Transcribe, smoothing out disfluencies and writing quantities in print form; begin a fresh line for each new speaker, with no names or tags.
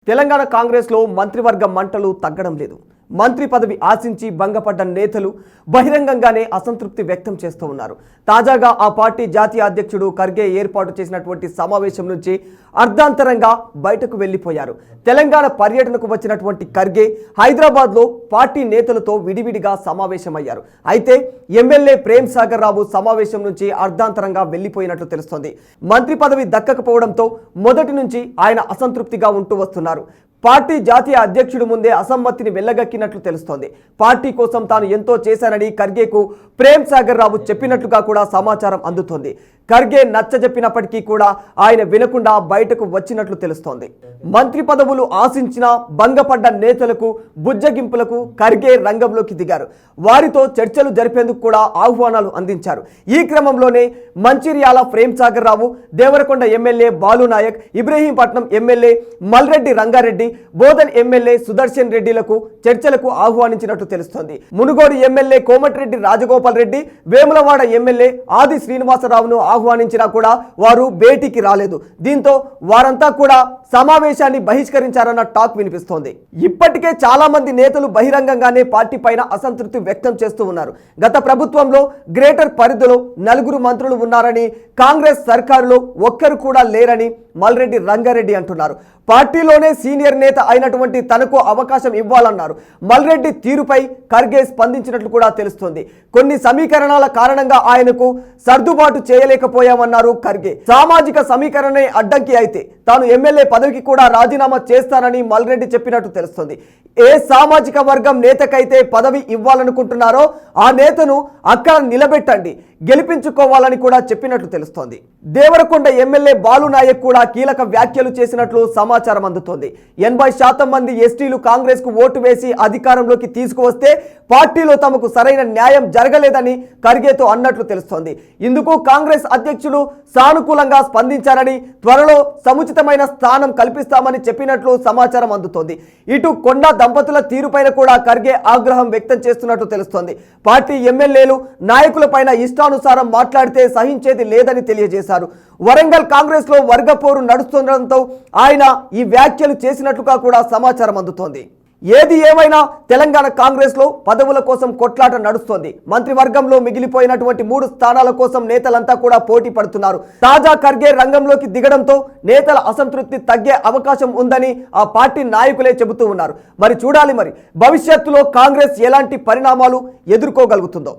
తెలంగాణ కాంగ్రెస్ లో మంత్రివర్గ మంటలు తగ్గడం లేదు. మంత్రి పదవి ఆశించి భంగపడ్డ నేతలు బహిరంగంగానే అసంతృప్తి వ్యక్తం చేస్తూ ఉన్నారు. తాజాగా ఆ పార్టీ జాతీయ అధ్యక్షుడు ఖర్గే ఏర్పాటు చేసినటువంటి సమావేశం నుంచి అర్ధాంతరంగా బయటకు వెళ్లిపోయారు. తెలంగాణ పర్యటనకు వచ్చినటువంటి ఖర్గే హైదరాబాద్లో పార్టీ నేతలతో విడివిడిగా సమావేశమయ్యారు. అయితే ఎమ్మెల్యే ప్రేమ్ సాగర్ రావు సమావేశం నుంచి అర్ధాంతరంగా వెళ్లిపోయినట్లు తెలుస్తోంది. మంత్రి పదవి దక్కకపోవడంతో మొదటి నుంచి ఆయన అసంతృప్తిగా ఉంటూ వస్తున్నారు. పార్టీ జాతీయ అధ్యక్షుడి ముందే అసమ్మతిని వెళ్లగక్కినట్లు తెలుస్తోంది. పార్టీ కోసం తాను ఎంతో చేశానని ఖర్గేకు ప్రేమ్ సాగర్ రావు చెప్పినట్లుగా కూడా సమాచారం అందుతోంది. ఖర్గే నచ్చజెప్పినప్పటికీ కూడా ఆయన వినకుండా బయటకు వచ్చినట్లు తెలుస్తోంది. మంత్రి పదవులు ఆశించిన భంగపడ్డ నేతలకు బుజ్జగింపులకు ఖర్గే రంగంలోకి దిగారు. వారితో చర్చలు జరిపేందుకు కూడా ఆహ్వానాలు అందించారు. ఈ క్రమంలోనే Mancherial Prem Sagar Rao, Devarakonda MLA Balu Naik, Ibrahimpatnam MLA Malreddy Rangareddy, Bodhan MLA Sudarshan రెడ్డిలకు చర్చలకు ఆహ్వానించినట్టు తెలుస్తోంది. మునుగోడు ఎమ్మెల్యే కోమటిరెడ్డి రాజగోపాల్ రెడ్డి, వేములవాడ ఎమ్మెల్యే ఆది శ్రీనివాసరావును ఆహ్వానించినా కూడా వారు భేటీకి రాలేదు. దీంతో వారంతా కూడా సమావేశాన్ని బహిష్కరించారన్న టాక్ వినిపిస్తోంది. ఇప్పటికే చాలా మంది నేతలు బహిరంగంగానే పార్టీ పైన అసంతృప్తి వ్యక్తం చేస్తూ ఉన్నారు. గత ప్రభుత్వంలో గ్రేటర్ పరిధిలో 4 మంత్రులు ఉన్నారని, కాంగ్రెస్ సర్కారులో ఒక్కరు కూడా లేరని మల్రెడ్డి రంగారెడ్డి అంటున్నారు. పార్టీలోనే సీనియర్ నేత అయినటువంటి తనకు అవకాశం ఇవ్వాలన్నారు. మల్రెడ్డి తీరుపై ఖర్గే స్పందించినట్లు కూడా తెలుస్తోంది. కొన్ని సమీకరణాల కారణంగా ఆయనకు సర్దుబాటు చేయలేకపోయామన్నారు ఖర్గే. సామాజిక సమీకరణే అడ్డంకి అయితే తాను ఎమ్మెల్యే పదవికి కూడా రాజీనామా చేస్తానని మల్రెడ్డి చెప్పినట్టు తెలుస్తోంది. ఏ సామాజిక వర్గం నేతకైతే పదవి ఇవ్వాలనుకుంటున్నారో ఆ నేతను అక్కడ నిలబెట్టండి, గెలిపించుకోవాలని కూడా చెప్పినట్లు తెలుస్తోంది. దేవరకొండ ఎమ్మెల్యే బాలు నాయక్ కూడా కీలక వ్యాఖ్యలు చేసినట్లు సమాచారం అందుతోంది. 80% మంది ఎస్టీలు కాంగ్రెస్ కు ఓటు వేసి అధికారంలోకి తీసుకువస్తే పార్టీలో తమకు సరైన న్యాయం జరగలేదని ఖర్గేతో అన్నట్లు తెలుస్తోంది. ఇందుకు కాంగ్రెస్ అధ్యక్షులు సానుకూలంగా స్పందించారని, త్వరలో సముచితమైన స్థానం కల్పిస్తామని చెప్పినట్లు సమాచారం అందుతోంది. ఇటు కొండ దంపతుల తీరుపైన కూడా ఖర్గే ఆగ్రహం వ్యక్తం చేస్తున్నట్లు తెలుస్తోంది. పార్టీ ఎమ్మెల్యేలు నాయకులపైన ఇష్టానుసారం మాట్లాడితే సహించేది లేదని తెలియజేశారు. వరంగల్ కాంగ్రెస్ లో వర్గపోరు నడుస్తుండటంతో ఆయన ఈ వ్యాఖ్యలు చేసినట్లుగా కూడా సమాచారం అందుతోంది. ఏది ఏమైనా తెలంగాణ కాంగ్రెస్ లో పదవుల కోసం కొట్లాట నడుస్తోంది. మంత్రివర్గంలో మిగిలిపోయినటువంటి 3 స్థానాల కోసం నేతలంతా కూడా పోటీ పడుతున్నారు. తాజా ఖర్గే రంగంలోకి దిగడంతో నేతల అసంతృప్తి తగ్గే అవకాశం ఉందని ఆ పార్టీ నాయకులే చెబుతూ ఉన్నారు. మరి చూడాలి, మరి భవిష్యత్తులో కాంగ్రెస్ ఎలాంటి పరిణామాలు ఎదుర్కోగలుగుతుందో.